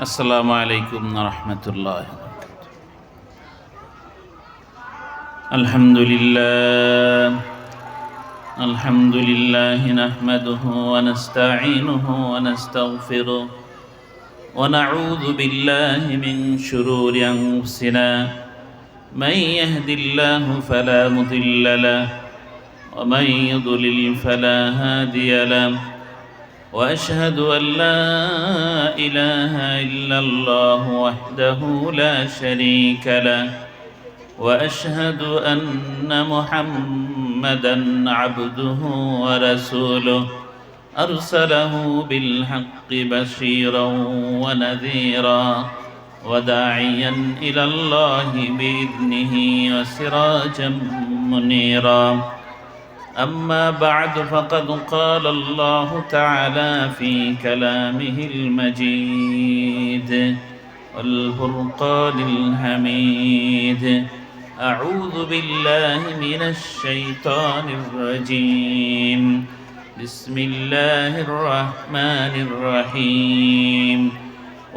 আসসালামু আলাইকুম রহমতুল্লাহ। আলহামদুলিল্লাহ নাহমাদুহু ওয়া নাস্তাঈনুহু ওয়া নাস্তাগফিরুহ ওয়া নাউযু বিল্লাহি মিন শুরুরি আনফুসিনা মান ইয়াহদিল্লাহু ফালা মুদিল্লা লাহু ওয়া মান ইউদ্লিল ফালা হাদিয়া লাহু وأشهد أن لا إله إلا الله وحده لا شريك له وأشهد أن محمدا عبده ورسوله أرسله بالحق بشيرا ونذيرا وداعيا إلى الله بإذنه وسراجا منيرا. أما بعد فقد قال الله تعالى في كلامه المجيد والفرقان الحميد: أعوذ بالله من الشيطان الرجيم. بسم الله الرحمن الرحيم.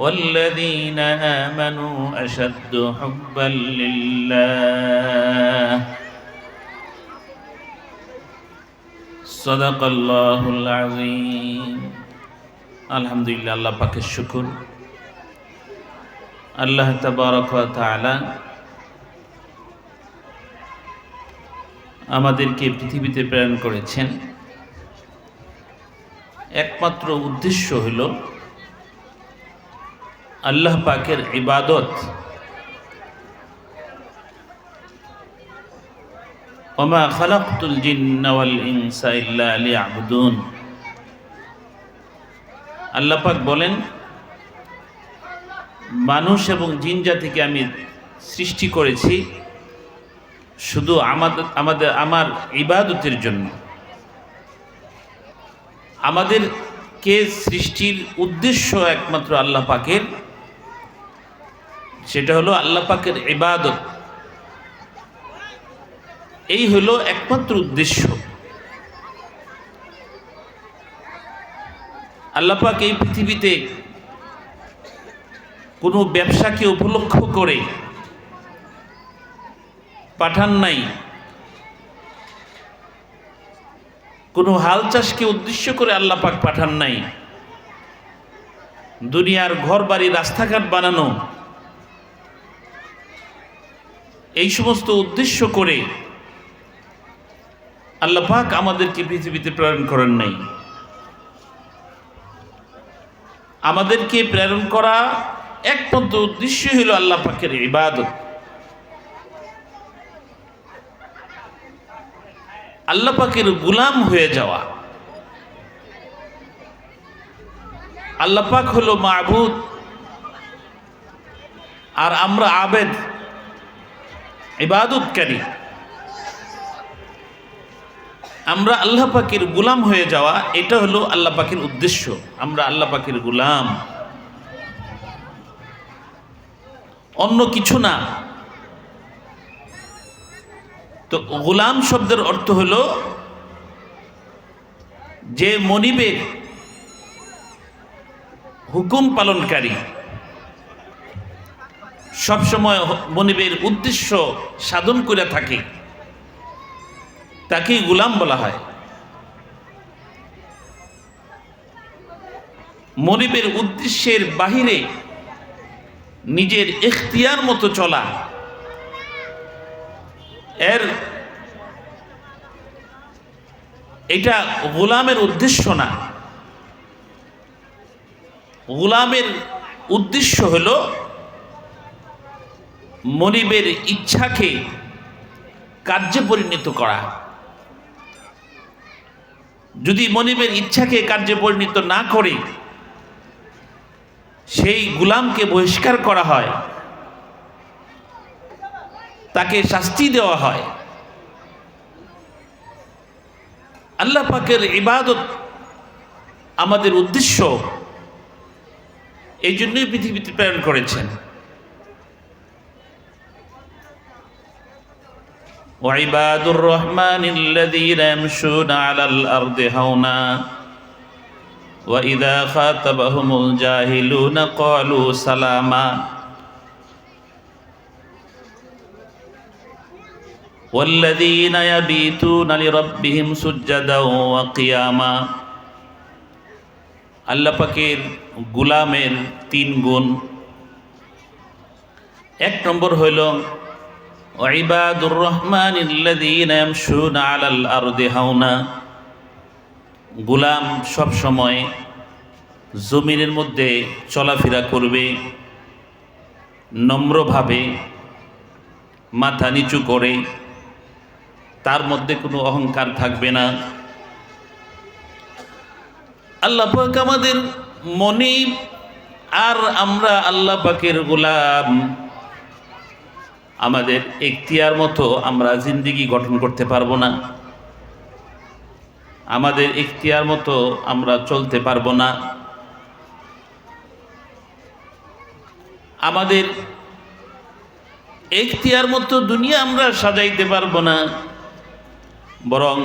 والذين آمنوا أشد حبا لله. সদাকাল্লাহুল আযীম। আলহামদুলিল্লাহ, আল্লাহ পাকের শুকর। আল্লাহ তাবারক ওয়া তাআলা আমাদেরকে পৃথিবীতে প্রেরণ করেছেন, একমাত্র উদ্দেশ্য হল আল্লাহ পাকের ইবাদত। ওমা খালাকতুল জিন্না ওয়াল ইনসা ইল্লা লিয়াবুদুন। আল্লাহ পাক বলেন, মানুষ এবং জিন জাতিকে আমি সৃষ্টি করেছি শুধু আমার ইবাদতের জন্য। আমাদেরকে সৃষ্টির উদ্দেশ্য একমাত্র আল্লাহ পাকের, সেটা হলো আল্লাহ পাকের ইবাদত। এই হলো একমাত্র উদ্দেশ্য। আল্লাহ পাক এই পৃথিবীতে কোনো ব্যবসাকে উপলক্ষ করে পাঠান নাই, কোনো হাল চাষকে উদ্দেশ্য করে আল্লাহ পাক পাঠান নাই। দুনিয়ার ঘর বাড়ি রাস্তাঘাট বানানো, এই সমস্ত উদ্দেশ্য করে আল্লাহ পাক আমাদেরকে পৃথিবীতে প্রেরণ করেন নাই। আমাদেরকে প্রেরণ করা একমাত্র উদ্দেশ্য হলো আল্লাহ পাকের ইবাদত। আল্লাহ পাকের গোলাম হয়ে যাওয়া। আল্লাহ পাক হলো মাবুদ আর আমরা আবেদ, ইবাদতকারী। আমরা আল্লাহ পাকের গোলাম হয়ে যাওয়া, এটা হলো আল্লাহ পাকের উদ্দেশ্য। আমরা আল্লাহ পাকের গোলাম, অন্য কিছু না। তো গোলাম শব্দের অর্থ হলো যে মনিবের হুকুম পালনকারী, সবসময় মনিবের উদ্দেশ্য সাধন করে থাকে, তাকেই গোলাম বলা হয়। মনিবের উদ্দেশ্যের বাহিরে নিজের ইখতিয়ার মতো চলা, এটা গোলামের উদ্দেশ্য না। গোলামের উদ্দেশ্য হলো মনিবের ইচ্ছাকে কার্যে পরিণত করা। যদি মনিবের ইচ্ছাকে কার্যে পরিণত না করে সেই গোলামকে বহিষ্কার করা হয়, তাকে শাস্তি দেওয়া হয়। আল্লাহ পাকের ইবাদত আমাদের উদ্দেশ্য, এই জন্যই পৃথিবীতে প্রেরণ করেছেন। وعباد الرحمن الذين يمشون على الأرض هونا وإذا خاطبهم الجاهلون قالوا سلاما والذين يبيتون لربهم سجدا وقياما আল্লাহ পাকের গোলামের তিন গুণ। এক নম্বর হইল ইবাদুর রহমানিল্লাযীনা ইয়ামশুনা আলাল আরদি হাওনা, গোলাম সব সময় জমিনের মধ্যে চলাফেরা করবে নম্রভাবে, মাথা নিচু করে, তার মধ্যে কোনো অহংকার থাকবে না। আল্লাহ পাক আমাদের মনে, আর আমরা আল্লাহ পাকের গোলাম, আমাদের এখতিয়ার মতো আমরা জিন্দেগি গঠন করতে পারবো না, আমাদের এখতিয়ার মতো আমরা চলতে পারবো না, আমাদের এখতিয়ার মতো দুনিয়া আমরা সাজাইতে পারবো না। বরং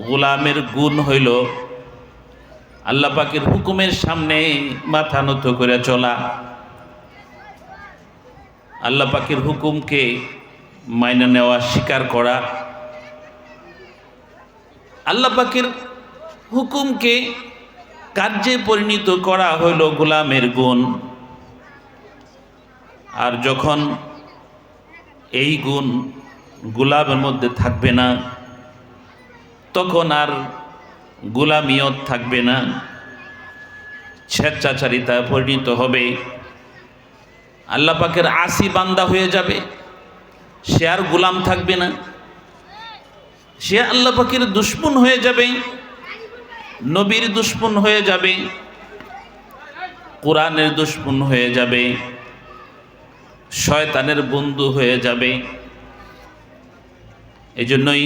গোলামের গুণ হইল আল্লাহ পাকের হুকুমের সামনে মাথা নত করে চলা, আল্লাহ পাকের হুকুমকে মাইনে নেওয়া, স্বীকার করা, আল্লাহ পাকের হুকুমকে কার্যে পরিণত করা হইল গোলামের গুণ। আর যখন এই গুণ গোলামের মধ্যে থাকবে না, তখন আর গোলামিয়ত থাকবে না, স্বেচ্ছাচারিতা পরিণত হবে। আল্লাহ পাকের আসি বান্দা হয়ে যাবে, সে আর গোলাম থাকবে না, সে আল্লাহ পাকের দুশমন হয়ে যাবে, নবীর দুশমন হয়ে যাবে, কোরআনের দুশমন হয়ে যাবে, শয়তানের বন্ধু হয়ে যাবে। এই জন্যই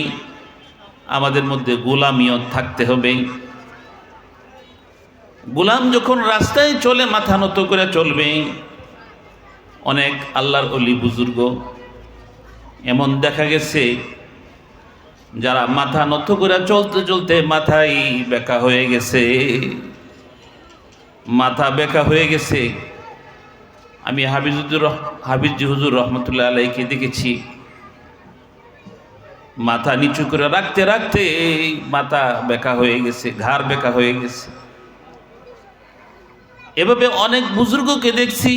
আমাদের মধ্যে গোলামিয়ত থাকতে হবে। গোলাম যখন রাস্তায় চলে মাথা নত করে চলবে। অনেক আল্লাহর ওলি বুজুর্গ এমন দেখা গেছে যারা মাথা নত করে চলতে চলতে মাথাই বেঁকা হয়ে গেছে, মাথা বেঁকা হয়ে গেছে। আমি হাফিজি হুজুর রহমতুল্লাহ আলাইকে দেখেছি, মাথা নিচু করে রাখতে রাখতে মাথা বেঁকা হয়ে গেছে, ঘাড় বেঁকা হয়ে গেছে। এভাবে অনেক বুজুর্গকে দেখছি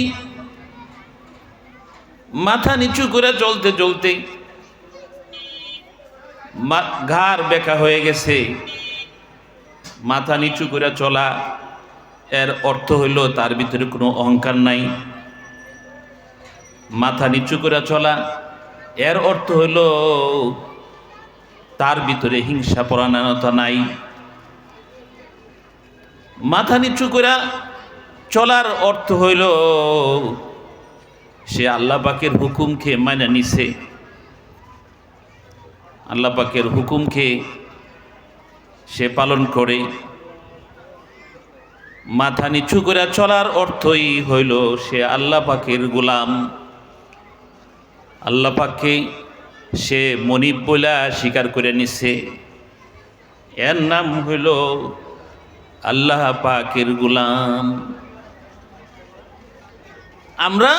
মাথা নিচু করে চলতে চলতে ঘাড় বেঁকা হয়ে গেছে। মাথা নিচু করে চলা এর অর্থ হইল তার ভিতরে কোনো অহংকার নাই। মাথা নিচু করে চলা এর অর্থ হইল তার ভিতরে হিংসা পরায়ণতা নাই। মাথা নিচু করে চলার অর্থ হইল সে আল্লাহ পাকের হুকুমকে মানে নিছে, আল্লাহ পাকের হুকুমকে সে পালন করে। মাথা নিচু করে চলার অর্থই হইল সে আল্লাহ পাকের গোলাম, আল্লাহ পাককে সে মনিব বইলা স্বীকার করে নিছে। এর নাম হইল আল্লাহ পাকের গোলাম। আমরা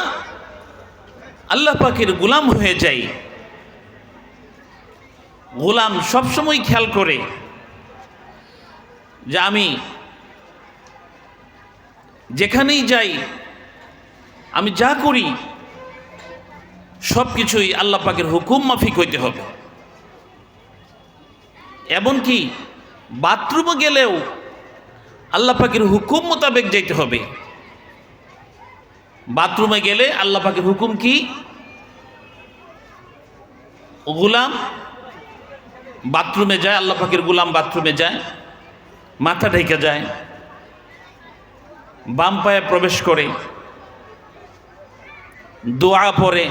আল্লাহ পাকের গোলাম হয়ে যাই। গোলাম সবসময় খেয়াল করে যে আমি যেখানেই যাই, আমি যা করি সব কিছুই আল্লাহ পাকের হুকুম মাফিক হইতে হবে। এমনকি বাথরুমে গেলেও আল্লাহ পাকের হুকুম মোতাবেক যাইতে হবে। বাথরুমে গেলে আল্লাহ পাকের হুকুম কি? গোলাম বাথরুমে যায়, আল্লাহ পাকের গোলাম বাথরুমে যায়, মাথা ঢেকে যায়, বাম পায়ে প্রবেশ করে, দোয়া পড়ে,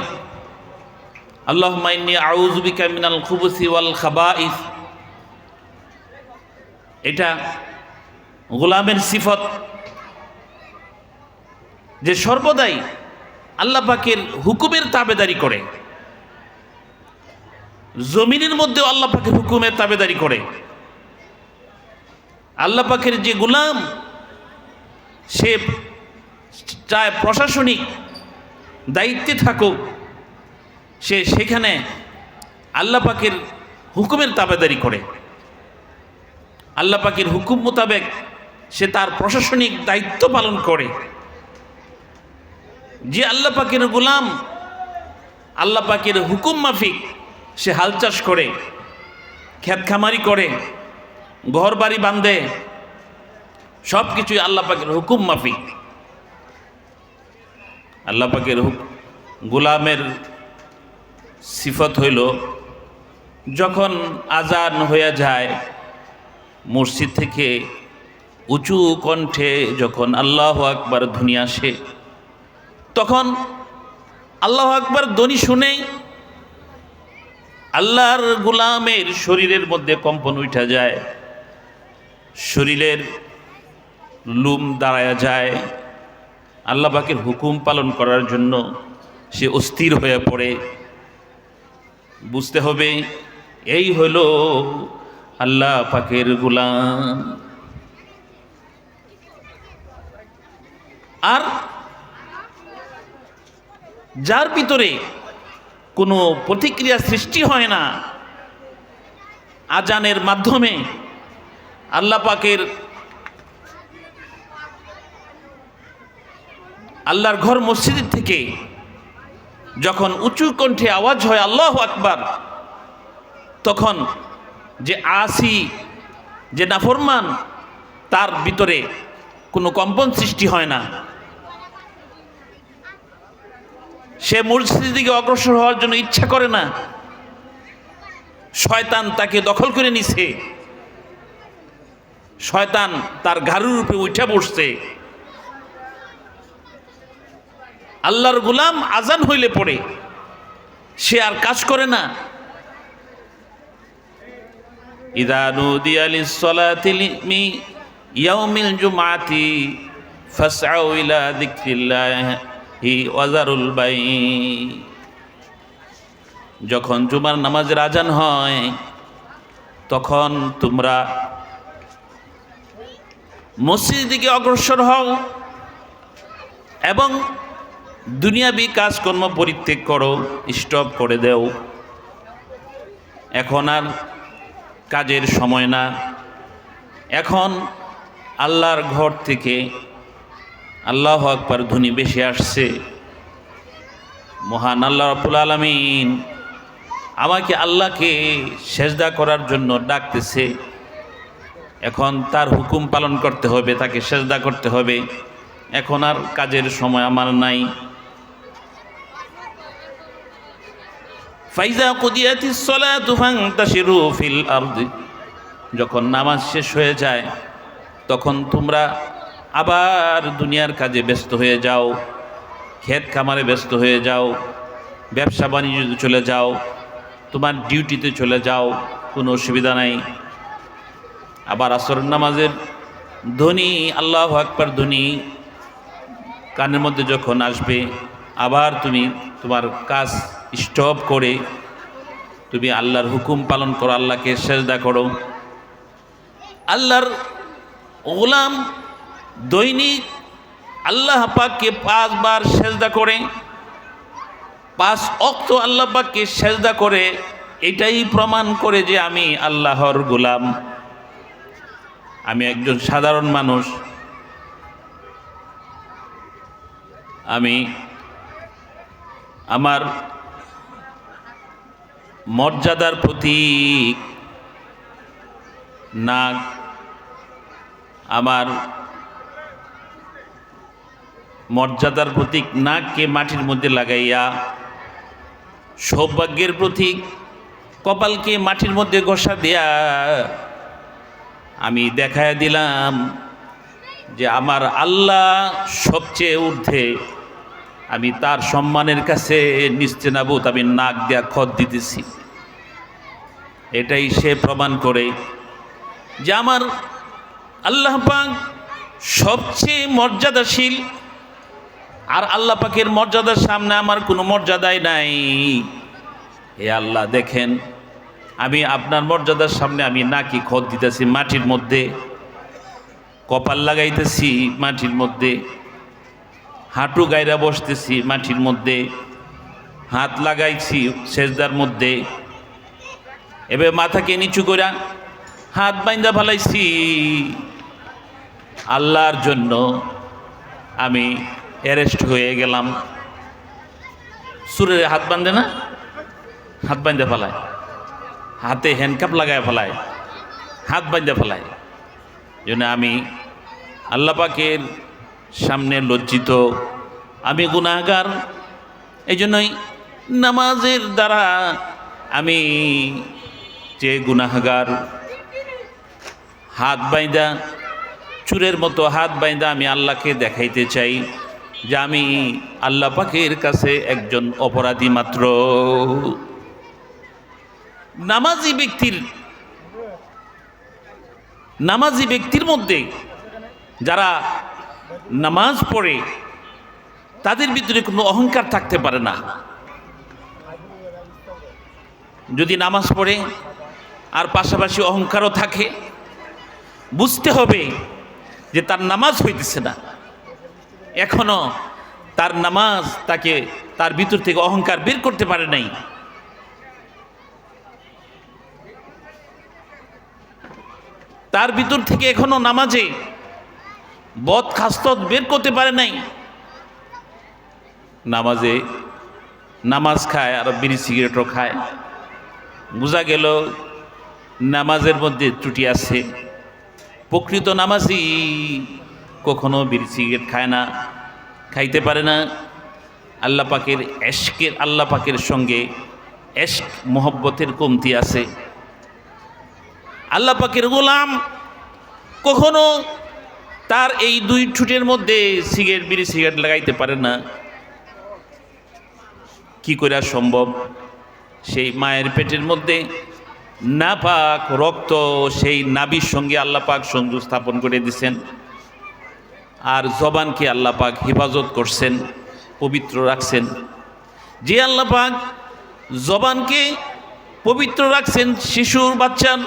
আল্লাহুম্মা ইন্নী আউযু বিকা মিনাল খুবুসি ওয়াল খাবাইস। এটা গোলামের সিফত যে সর্বদাই আল্লাহ পাকের হুকুমের তাবেদারি করে, জমিনের মধ্যেও আল্লাহ পাকের হুকুমের তাবেদারি করে। আল্লাহ পাকের যে গোলাম, সে চায় প্রশাসনিক দায়িত্বে থাকুক, সে সেখানে আল্লাহ পাকের হুকুমের তাবেদারি করে, আল্লাহ পাকের হুকুম মোতাবেক সে তার প্রশাসনিক দায়িত্ব পালন করে। যে আল্লাহ পাকের গোলাম, আল্লাহ পাকের হুকুম মাফিক সে হাল চাষ করে, ক্ষেত খামারি করে, ঘর বাড়ি বাঁধে, সব কিছুই আল্লাহ পাকের হুকুম মাফিক। আল্লাহ পাকের গোলামের সিফত হইল, যখন আজান হয়ে যায় মসজিদ থেকে উঁচু কণ্ঠে যখন আল্লাহু আকবার ধ্বনি আসে, তখন আল্লাহু আকবার ধ্বনি শুনে আল্লাহর গোলামের শরীরের মধ্যে কম্পন উঠা যায়, শরীরের লুম দাঁড়ায়া যায়, আল্লাহ পাকের হুকুম পালন করার জন্য সে অস্থির হয়ে পড়ে। বুঝতে হবে এই হলো আল্লাহ পাকের গোলাম। আর যার ভিতরে কোনো প্রতিক্রিয়া সৃষ্টি হয় না, আজানের মাধ্যমে আল্লাহ পাকের আল্লাহর ঘর মসজিদ থেকে যখন উঁচু কণ্ঠে আওয়াজ হয় আল্লাহু আকবার, তখন যে আসি, যে নাফরমান, তার ভিতরে কোনো কম্পন সৃষ্টি হয় না। সে মসজিদের দিকে অগ্রসর হওয়ার জন্য ইচ্ছা করে না, শয়তান তাকে দখল করে নিছে, শয়তান তার ঘাড়ের উপরে উঠে বসছে। আল্লাহর গোলাম আজান হইলে পড়ে সে আর কাজ করে না। ইযা নুদিয়া লিস-সালাতি মি ইয়াউমিল জুমআতি ফাসআউ ইলা যিকরিল্লাহি ওয়া যারুল বাই। যখন জুমার নামাজের আজান হয় তখন তোমরা মসজিদের দিকে অগ্রসর হও এবং দুনিয়াবি কাজকর্ম পরিত্যাগ করো, স্টপ করে দেও। এখন আর কাজের সময় না, এখন আল্লাহর ঘর থেকে আল্লাহু আকবার ধ্বনি বেশি আসছে। মহান আল্লাহ রাব্বুল আলামিন আমাকে আল্লাহকে সেজদা করার জন্য ডাকতেছে। এখন তার হুকুম পালন করতে হবে, তাকে সেজদা করতে হবে। এখন আর কাজের সময় আমার নাই। ফাইজা কুদিয়াতিস সালাতু ফান্তাশিরু ফিল আরদি, যখন নামাজ শেষ হয়ে যায় তখন তোমরা আবার দুনিয়ার কাজে ব্যস্ত হয়ে যাও, ক্ষেত খামারে ব্যস্ত হয়ে যাও, ব্যবসা বাণিজ্যে চলে যাও, তোমার ডিউটিতে চলে যাও, কোনো অসুবিধা নাই। আবার আসর নামাজের ধ্বনি, আল্লাহু আকবার ধ্বনি কানের মধ্যে যখন আসবে, আবার তুমি তোমার কাজ স্টপ করে তুমি আল্লাহর হুকুম পালন করো, আল্লাহকে সেজদা করো। আল্লাহর গোলাম দৈনিক আল্লাহ পাককে 5 বার সেজদা করে, 5 ওয়াক্ত আল্লাহ পাককে সেজদা করে। এটাই প্রমাণ করে যে আমি আল্লাহর গোলাম, আমি একজন সাধারণ মানুষ, আমি আমার মর্যাদার প্রতীক নাক, আমার মর্যাদার প্রতীক নাককে মাটির মধ্যে লাগাইয়া, সৌভাগ্যের প্রতীক কপালকে মাটির মধ্যে ঘষা দিয়া আমি দেখায় দিলাম যে আমার আল্লাহ সবচেয়ে ঊর্ধ্বে, আমি তার সম্মানের কাছে নিশ্চেনাবুত আমি নাক দিয়া খত দিতেছি। এটাই সে প্রমাণ করে যে আমার আল্লাহ পাক সবচেয়ে মর্যাদাশীল, আর আল্লাহ পাকের মর্যাদার সামনে আমার কোনো মর্যাদাই নাই। হে আল্লাহ, দেখেন আমি আপনার মর্যাদার সামনে আমি নাকি খত দিতেছি মাটির মধ্যে, কপাল লাগাইতেছি মাটির মধ্যে, হাঁটু গাইরা বসতেছি মাটির মধ্যে, হাত লাগাইছি সেজদার মধ্যে, এবার মাথাকে নিচু কইরা হাত বাইন্দা ফেলাইছি। আল্লাহর জন্য আমি অ্যারেস্ট হয়ে গেলাম। সুরের হাত বাঁধে না, হাত বাইন্দা ফেলায়, হাতে হ্যান্ডকাপ লাগায় ফেলায়, হাত বাইন্দা ফেলায়। জন্য আমি আল্লাহ পাকের সামনে লজ্জিত, আমি গুনাহগার। এই জন্যই নামাজের দ্বারা আমি যে গুনাহগার, হাত বাইন্দা চুরের মতো হাত বাইন্দা আমি আল্লাহকে দেখাইতে চাই যে আমি আল্লাহ পাকের কাছে একজন অপরাধী মাত্র। নামাজি ব্যক্তির মধ্যে যারা নামাজ পড়ে তাদের ভিতরে কোনো অহংকার থাকতে পারে না। যদি নামাজ পড়ে আর পাশাপাশি অহংকারও থাকে, বুঝতে হবে যে তার নামাজ হইতেছে না, এখনো তার নামাজ তাকে তার ভিতর থেকে অহংকার বের করতে পারে নাই। তার ভিতর থেকে এখনো নামাজে বদ খাসলত বের করতে পারে নাই। নামাজ খায় আর বিড়ি সিগারেটও খায়, বোঝা গেল নামাজের মধ্যে ত্রুটি আছে। প্রকৃত নামাজি কখনো বিড়ি সিগারেট খায় না, খাইতে পারে না। আল্লাহ পাকের সঙ্গে এশক মোহব্বতের কমতি আছে। আল্লাহ পাকের গোলাম কখনো তার এই দুই ঠোঁটের মধ্যে বিড়ি সিগারেট লাগাইতে পারে না। কি করে সম্ভব? সেই মায়ের পেটের মধ্যে নাপাক রক্ত সেই নাভির সঙ্গে আল্লাহ পাক সংযোগ স্থাপন করে দিয়েছেন, আর জবানকে আল্লাহ পাক হেফাজত করছেন, পবিত্র রাখছেন। যে আল্লাহ পাক জবানকে পবিত্র রাখছেন, শিশুর বাচ্চার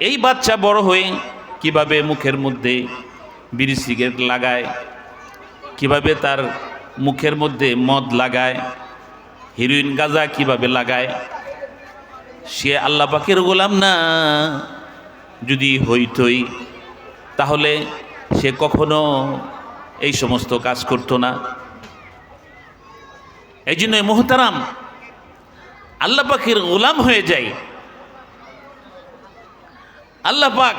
এই বাচ্চা বড় হয়ে কিভাবে মুখের মধ্যে বিড়ি সিগারেট লাগায়, কিভাবে তার মুখের মধ্যে মদ লাগায়, হিরোইন গাঁজা কিভাবে লাগায়, সে আল্লাহ পাকের গোলাম না যদি হইতই তাহলে সে কখনো এই সমস্ত কাজ করতো না। এই জন্য মুহতারাম, আল্লাহ পাকের গোলাম হয়ে যায়। আল্লাহ পাক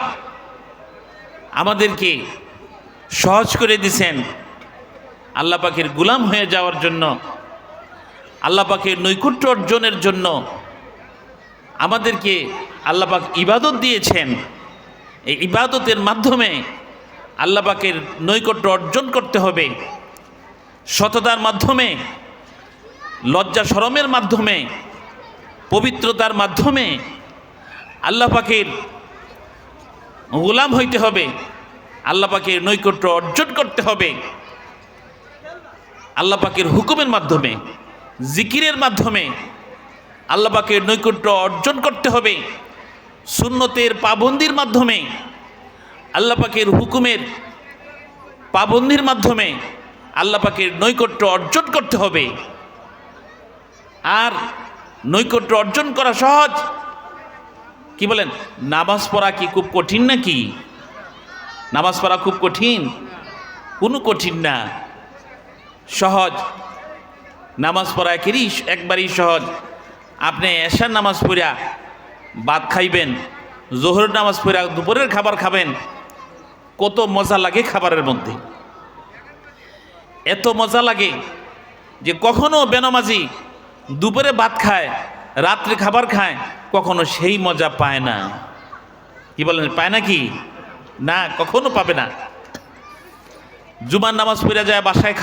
আমাদেরকে সহজ করে দিছেন আল্লাহ পাকের গোলাম হয়ে যাওয়ার জন্য, আল্লাহ পাকের নৈকট্য অর্জনের জন্য আমাদেরকে আল্লাহ পাক ইবাদত দিয়েছেন। এই ইবাদতের মাধ্যমে আল্লাহ পাকের নৈকট্য অর্জন করতে হবে, সততার মাধ্যমে, লজ্জা শরমের মাধ্যমে, পবিত্রতার মাধ্যমে আল্লাহ পাকের গোলাম হইতে হবে, আল্লাহ পাকের নৈকট্য অর্জন করতে হবে। আল্লাহ পাকের হুকুমের মাধ্যমে, জিকিরের মাধ্যমে আল্লাহ পাকের নৈকট্য অর্জন করতে হবে। সুন্নতের পাবন্দির মাধ্যমে, আল্লাহ পাকের হুকুমের পাবন্দির মাধ্যমে আল্লাহ পাকের নৈকট্য অর্জন করতে হবে। আর নৈকট্য অর্জন করা সহজ। কি বলেন, নামাজ পড়া কি খুব কঠিন নাকি? নামাজ পড়া খুব কঠিন? কোনো কঠিন না, সহজ। নামাজ পড়া একবারই সহজ। আপনি এশার নামাজ পড়া ভাত খাইবেন, জোহরের নামাজ পড়া দুপুরের খাবার খাবেন, কত মজা লাগে খাবারের মধ্যে। এত মজা লাগে যে কখনো বেনামাজি দুপুরে ভাত খায়, রাত্রে খাবার খায়, কখনো সেই মজা পায় না। কি বলেন, পায় না কি? না, কখনো পাবে না। জুমার নামাজ পড়ে যায় বাসায়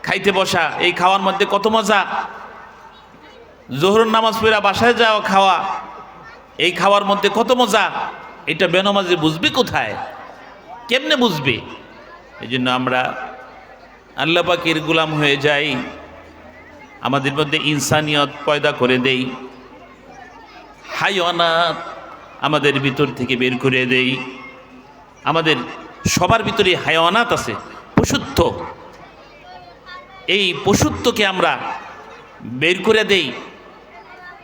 খাইতে বসা, এই খাওয়ার মধ্যে কত মজা। জোহরের নামাজ পড়ে বাসায় যাওয়া খাওয়া, এই খাওয়ার মধ্যে কত মজা। এটা বেনামাজি বুঝবে কোথায়, কেমনে বুঝবে? এই জন্য আমরা আল্লাহ পাকের গোলাম হয়ে যাই, আমাদের মধ্যে ইনসানিয়ত পয়দা করে দেই, হাইওয়ানাত আমাদের ভিতর থেকে বের করে দেই। আমাদের সবার ভিতরে হায়াওয়ানাত আছে, পশুত্ব। এই পশুত্বকে আমরা বের করে দেই।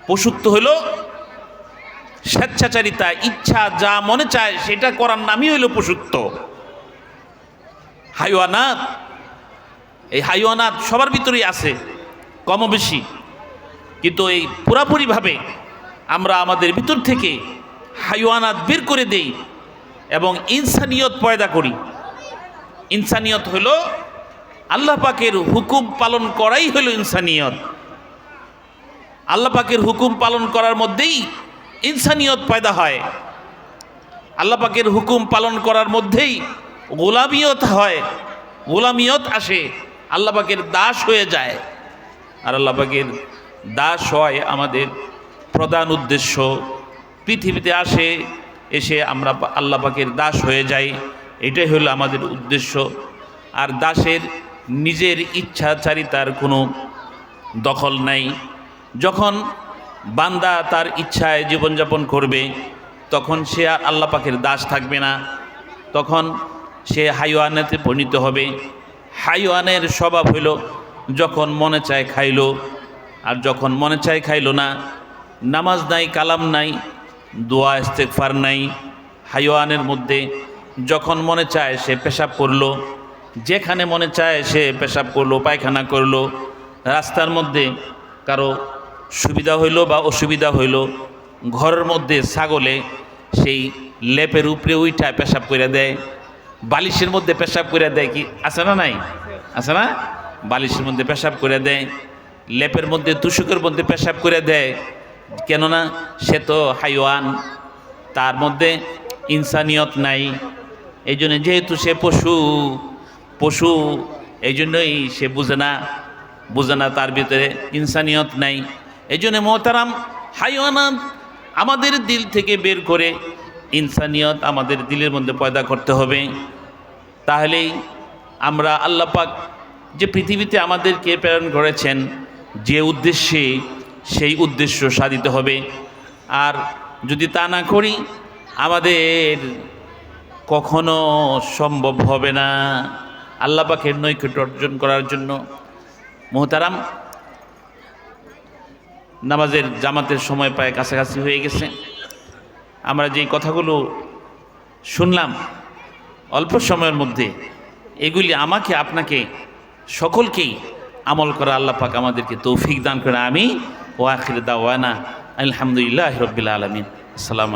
পশুত্ব হলো স্বেচ্ছাচারিতা, ইচ্ছা, যা মনে চায় সেটা করার নামই হইল পশুত্ব। হাইওয়ানাত, এই হাইওয়ানাত সবার ভিতরেই আছে কম বেশি, কিন্তু এই পুরাপুরিভাবে আমরা আমাদের ভিতর থেকে হাইওয়ানাত বের করে দেই এবং ইনসানিয়ত পয়দা করি। ইনসানিয়ত হলো আল্লাহ পাকের হুকুম পালন করাই হলো ইনসানিয়ত। আল্লাহ পাকের হুকুম পালন করার মধ্যেই ইনসানিয়ত পয়দা হয়। আল্লাহ পাকের হুকুম পালন করার মধ্যেই গোলামিয়ত হয়, গোলামিয়ত আসে, আল্লাহ পাকের দাস হয়ে যায়। আর আল্লাহ পাকের দাস হয় আমাদের প্রধান উদ্দেশ্য। পৃথিবীতে আসে, এসে আমরা আল্লাহ পাকের দাস হয়ে যাই, এটাই হলো আমাদের উদ্দেশ্য। আর দাসের নিজের ইচ্ছাচারিতার কোনো দখল নাই। যখন বান্দা তার ইচ্ছায় জীবনযাপন করবে তখন সে আর আল্লাহ পাকের দাস থাকবে না, তখন সে হাইওয়ানেতে পরিণত হবে। হাইওয়ানের স্বভাব হইল যখন মনে চায় খাইলো, আর যখন মনে চায় খাইলো না। নামাজ নাই, কালাম নাই, দোয়া ইস্তেগফার নাই। হাইওয়ানের মধ্যে যখন মনে চায় সে পেশাব করলো, যেখানে মনে চায় সে পেশাব করলো, পায়খানা করলো। রাস্তার মধ্যে কারো সুবিধা হইল বা অসুবিধা হইল, ঘরের মধ্যে ছাগলে সেই লেপের উপরে উইঠায় পেশাব করে দেয়, বালিশের মধ্যে পেশাব করে দেয়। কি আছে না? নাই আছে না? বালিশের মধ্যে পেশাব করে দেয়, লেপের মধ্যে, তুষকের মধ্যে পেশাব করে দেয়। কেননা সে তো হাইওয়ান, তার মধ্যে ইনসানিয়ত নাই। এই জন্য, যেহেতু সে পশু, এই জন্যই সে বুঝে না, তার ভিতরে ইনসানিয়ত নাই। এই জন্য মোহতারাম, হাইওয়ানাত আমাদের দিল থেকে বের করে ইনসানিয়ত আমাদের দিলের মধ্যে পয়দা করতে হবে। তাহলেই আমরা আল্লাহ পাক যে পৃথিবীতে আমাদেরকে প্রেরণ করেছেন যে উদ্দেশ্যে, সেই উদ্দেশ্য সাধিত হবে। আর যদি তা না করি আমাদের কখনো সম্ভব হবে না আল্লাহ পাকের নৈকট্য অর্জন করার জন্য। মোহতারাম, নামাজের জামাতের সময় প্রায় কাছাকাছি হয়ে গেছে। আমরা যেই কথাগুলো শুনলাম অল্প সময়ের মধ্যে, এগুলি আমাকে, আপনাকে, সকলকেই আমল করা আল্লাহ পাক আমাদেরকে তৌফিক দান করে। আমি ও আখির দাওয়ানা আলহামদুলিল্লাহি রাব্বিল আলামিন। আসসালামু